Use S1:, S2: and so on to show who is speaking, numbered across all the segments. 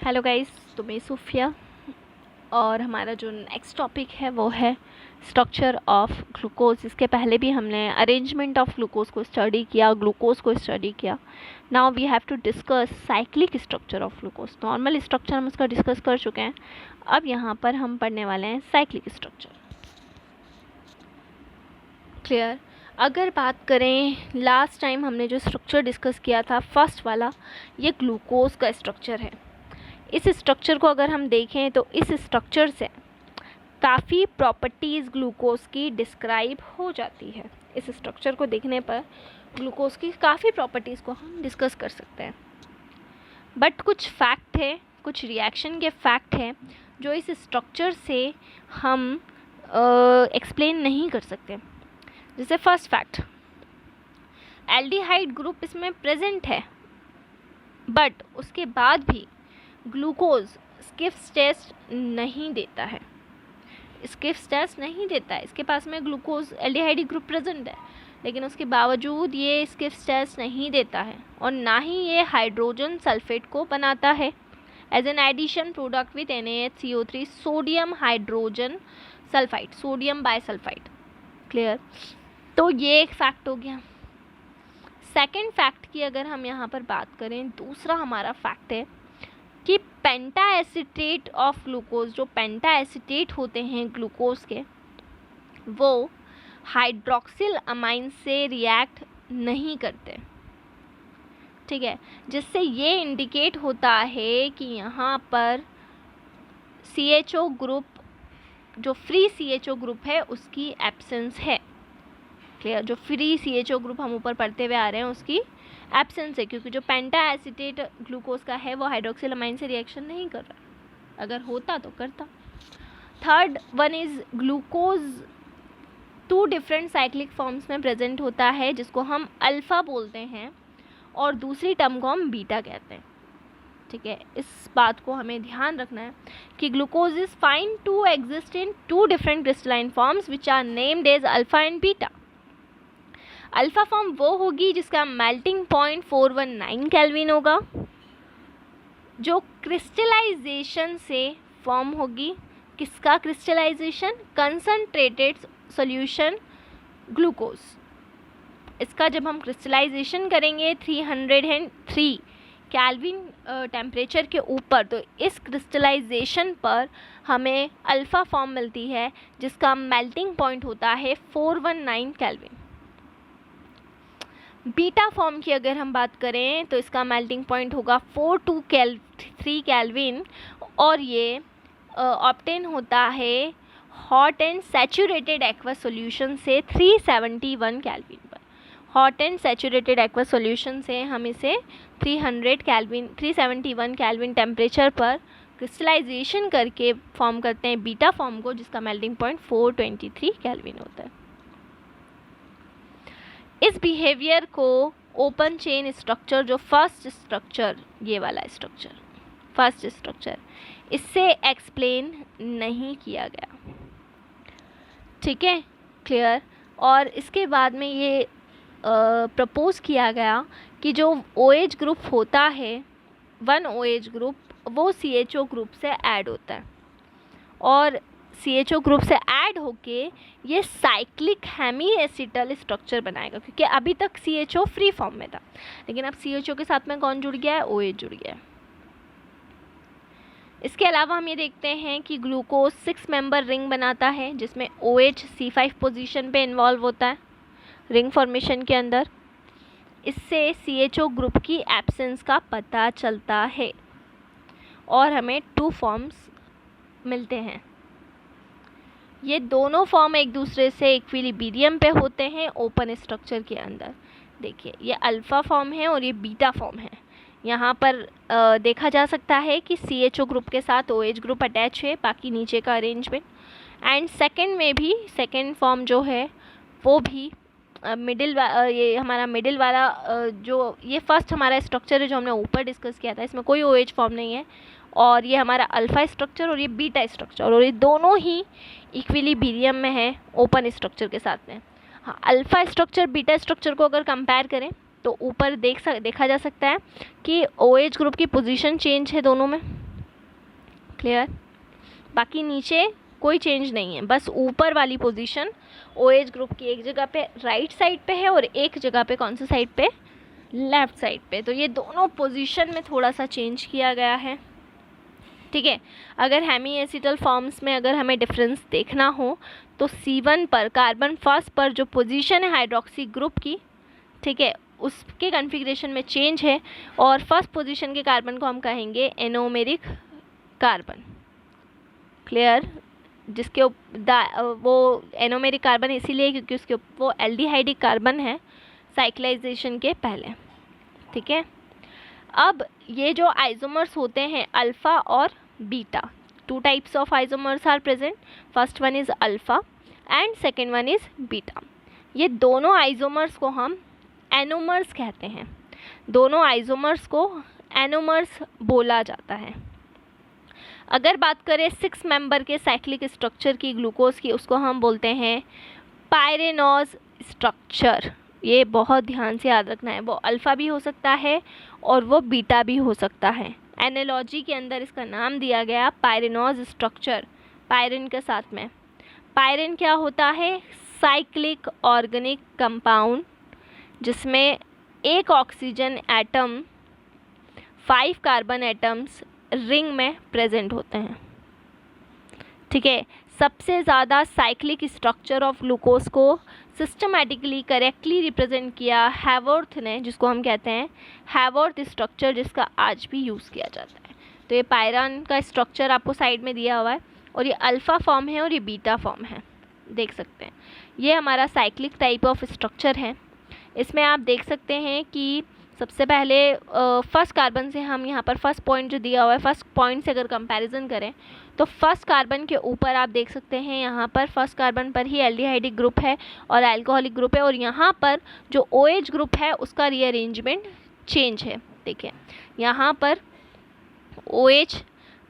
S1: Hello guys, तो मैं सूफिया और हमारा जो नेक्स्ट टॉपिक है वो है स्ट्रक्चर ऑफ ग्लूकोज। इसके पहले भी हमने अरेंजमेंट ऑफ ग्लूकोज को स्टडी किया, ग्लूकोज को स्टडी किया। Now we have to discuss cyclic structure of glucose. Normal structure हम उसका डिस्कस कर चुके हैं, अब यहाँ पर हम पढ़ने वाले हैं साइक्लिक स्ट्रक्चर। क्लियर? अगर बात करें, लास्ट टाइम हमने जो स्ट्रक्चर डिस्कस किया था फर्स्ट वाला, ये ग्लूकोज का स्ट्रक्चर है। इस स्ट्रक्चर को अगर हम देखें तो इस स्ट्रक्चर से काफ़ी प्रॉपर्टीज़ ग्लूकोज की डिस्क्राइब हो जाती है। इस स्ट्रक्चर को देखने पर ग्लूकोज की काफ़ी प्रॉपर्टीज़ को हम डिस्कस कर सकते हैं। बट कुछ फैक्ट है, कुछ रिएक्शन के फैक्ट हैं जो इस स्ट्रक्चर से हम एक्सप्लेन नहीं कर सकते। जैसे फर्स्ट फैक्ट, एल्डिहाइड ग्रुप इसमें प्रेजेंट है, बट उसके बाद भी ग्लूकोज स्किफ्स टेस्ट नहीं देता है। स्किफ्स टेस्ट नहीं देता है, इसके पास में ग्लूकोज एल्डिहाइड ग्रुप प्रेजेंट है, लेकिन उसके बावजूद ये स्किफ्स टेस्ट नहीं देता है और ना ही ये हाइड्रोजन सल्फेट को बनाता है as an addition product with NaHCO3 sodium hydrogen sulphide, sodium bisulphide. Clear? तो ये एक फैक्ट हो गया। सेकेंड फैक्ट की अगर हम यहाँ पर बात करें, दूसरा हमारा फैक्ट है कि पेंटा एसीटेट ऑफ ग्लूकोज, जो पेंटा एसीटेट होते हैं ग्लूकोज के, वो हाइड्रोक्सिल अमाइन से रिएक्ट नहीं करते। ठीक है, जिससे ये इंडिकेट होता है कि यहाँ पर CHO ग्रुप, जो फ्री CHO ग्रुप है, उसकी एब्सेंस है। क्लियर? जो फ्री CHO ग्रुप हम ऊपर पढ़ते हुए आ रहे हैं उसकी एब्सेंस है, क्योंकि जो पेंटा एसीटेट ग्लूकोज का है वो हाइड्रोक्सिल अमाइन से रिएक्शन नहीं कर रहा। अगर होता तो करता। Third one is glucose 2 different cyclic forms में प्रेजेंट होता है, जिसको हम अल्फा बोलते हैं और दूसरी टर्म को हम बीटा कहते हैं। ठीक है, इस बात को हमें ध्यान रखना है कि glucose is find to exist in 2 different crystalline forms which are named as alpha and beta. Alpha form वो होगी जिसका मेल्टिंग पॉइंट 419 केल्विन होगा, जो क्रिस्टलाइजेशन से फॉर्म होगी। किसका क्रिस्टलाइजेशन? Concentrated solution glucose. इसका जब हम क्रिस्टलाइजेशन करेंगे 303 केल्विन टेम्परेचर के ऊपर, तो इस क्रिस्टलाइजेशन पर हमें अल्फा फॉर्म मिलती है जिसका मेल्टिंग पॉइंट होता है 419 केल्विन। बीटा फॉर्म की अगर हम बात करें तो इसका मेल्टिंग पॉइंट होगा 423 केल्विन और ये ऑब्टेन होता है hot and saturated aqueous solution से 371 केल्विन पर। Hot and saturated aqueous solution से हम इसे 371 केल्विन टेम्परेचर पर क्रिस्टलाइजेशन करके फॉर्म करते हैं बीटा फॉर्म को, जिसका मेल्टिंग पॉइंट 423 केल्विन होता है। इस बिहेवियर को ओपन चेन स्ट्रक्चर, जो फर्स्ट स्ट्रक्चर, ये वाला स्ट्रक्चर फर्स्ट स्ट्रक्चर, इससे एक्सप्लेन नहीं किया गया। ठीक है, क्लियर? और इसके बाद में ये प्रपोज किया गया कि जो OH ग्रुप होता है, 1 OH ग्रुप, वो CHO ग्रुप से ऐड होता है और CHO ग्रुप से ऐड होके ये साइक्लिक हेमी एसिटल स्ट्रक्चर बनाएगा, क्योंकि अभी तक CHO फ्री फॉर्म में था, लेकिन अब CHO के साथ में कौन जुड़ गया है? OH जुड़ गया है। इसके अलावा हम ये देखते हैं कि ग्लूकोज 6 मेंबर रिंग बनाता है, जिसमें OH C5 पोजीशन पे इन्वॉल्व होता है रिंग फॉर्मेशन के अंदर। इससे CHO ग्रुप की एब्सेंस का पता चलता है और हमें 2 फॉर्म्स मिलते हैं। ये दोनों फॉर्म एक दूसरे से इक्विलिब्रियम पे होते हैं ओपन स्ट्रक्चर के अंदर। देखिए, ये अल्फा फॉर्म है और ये बीटा फॉर्म है। यहाँ पर देखा जा सकता है कि CHO ग्रुप के साथ OH ग्रुप अटैच है, बाकी नीचे का अरेंजमेंट। एंड सेकंड में भी सेकंड फॉर्म जो है वो भी ये हमारा मिडिल वाला जो ये फर्स्ट हमारा स्ट्रक्चर है जो हमने ऊपर डिस्कस किया था, इसमें कोई OH फॉर्म नहीं है और ये हमारा अल्फा स्ट्रक्चर और ये बीटा स्ट्रक्चर, और ये दोनों ही इक्विलिब्रियम में है ओपन स्ट्रक्चर के साथ में। हाँ, अल्फा स्ट्रक्चर बीटा स्ट्रक्चर को अगर कंपेयर करें तो ऊपर देखा जा सकता है कि OH ग्रुप की पोजीशन चेंज है दोनों में। क्लियर। बाकी नीचे कोई चेंज नहीं है, बस ऊपर वाली पोजीशन OH ग्रुप की एक जगह पे राइट साइड पे है और एक जगह पे कौन सी साइड पे, लेफ्ट साइड पे। तो ये दोनों पोजीशन में थोड़ा सा चेंज किया गया है, ठीक है। अगर हेमी एसिटल फॉर्म्स में अगर हमें डिफरेंस देखना हो तो C1 पर कार्बन फर्स्ट पर जो पोजीशन है हाइड्रोक्सी ग्रुप की, ठीक है, उसके कॉन्फ़िगरेशन में चेंज है और फर्स्ट पोजीशन के कार्बन को हम कहेंगे एनोमेरिक कार्बन। क्लियर। जिसके वो एनोमेरिक कार्बन इसीलिए क्योंकि उसके वो एल्डिहाइडिक कार्बन है साइक्लाइजेशन के पहले, ठीक है। अब ये जो आइसोमर्स होते हैं अल्फ़ा और beta, 2 types of isomers are present, first one is alpha and second one is beta. ये दोनों आइसोमर्स को हम एनोमर्स कहते हैं, दोनों आइसोमर्स को एनोमर्स बोला जाता है। अगर बात करें 6 मेंबर के साइक्लिक स्ट्रक्चर की ग्लूकोज की, उसको हम बोलते हैं पायरेनोज स्ट्रक्चर। ये बहुत ध्यान से याद रखना है, वो अल्फ़ा भी हो सकता है और वो बीटा भी हो सकता है। एनालॉजी के अंदर इसका नाम दिया गया पायरेनोज स्ट्रक्चर, पायरिन के साथ में। पायरिन क्या होता है, साइक्लिक ऑर्गेनिक कंपाउंड जिसमें एक oxygen atom 5 carbon atoms ring में प्रेजेंट होते हैं, ठीक है। सबसे ज़्यादा साइक्लिक स्ट्रक्चर ऑफ ग्लूकोज को सिस्टमैटिकली करेक्टली रिप्रेजेंट किया हैवर्थ ने, जिसको हम कहते हैं हैवर्थ स्ट्रक्चर, जिसका आज भी यूज़ किया जाता है। तो ये पायरन का स्ट्रक्चर आपको साइड में दिया हुआ है और ये अल्फ़ा फॉर्म है और ये बीटा फॉर्म है, देख सकते हैं। ये हमारा साइक्लिक टाइप ऑफ स्ट्रक्चर है। इसमें आप देख सकते हैं कि सबसे पहले फर्स्ट कार्बन से हम यहाँ पर फर्स्ट पॉइंट जो दिया हुआ है, फर्स्ट पॉइंट से अगर कंपैरिजन करें तो फर्स्ट कार्बन के ऊपर आप देख सकते हैं यहाँ पर फर्स्ट कार्बन पर ही एल्डिहाइडिक ग्रुप है और अल्कोहलिक ग्रुप है, और यहाँ पर जो OH ग्रुप है उसका रीअरेंजमेंट चेंज है। देखिए यहाँ पर OH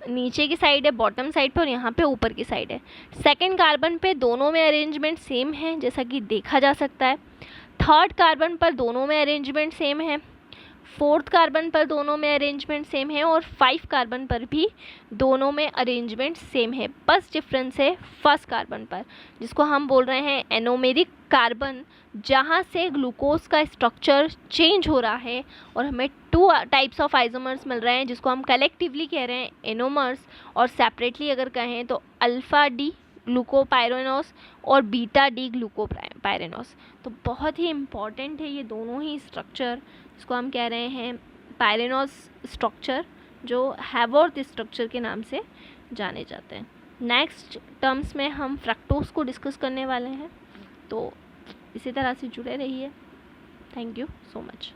S1: नीचे की साइड है बॉटम साइड पे और यहाँ पे ऊपर की साइड है। सेकेंड कार्बन पे दोनों में अरेंजमेंट सेम है जैसा कि देखा जा सकता है। थर्ड कार्बन पर दोनों में अरेंजमेंट सेम है, फोर्थ कार्बन पर दोनों में अरेंजमेंट सेम है और 5 कार्बन पर भी दोनों में अरेंजमेंट सेम है। बस डिफरेंस है फर्स्ट कार्बन पर, जिसको हम बोल रहे हैं एनोमेरिक कार्बन, जहाँ से ग्लूकोज का स्ट्रक्चर चेंज हो रहा है और हमें 2 टाइप्स ऑफ आइसोमर्स मिल रहे हैं जिसको हम कलेक्टिवली कह रहे हैं एनोमर्स, और सेपरेटली अगर कहें तो अल्फ़ा डी ग्लूकोपाइरेनोस और बीटा डी ग्लूकोपाइरेनोस। तो बहुत ही इम्पॉर्टेंट है ये दोनों ही स्ट्रक्चर, इसको हम कह रहे हैं पायरेनोस स्ट्रक्चर, जो हैवर्थ स्ट्रक्चर के नाम से जाने जाते हैं। नेक्स्ट टर्म्स में हम फ्रक्टोज को डिस्कस करने वाले हैं, तो इसी तरह से जुड़े रहिए। Thank you so much.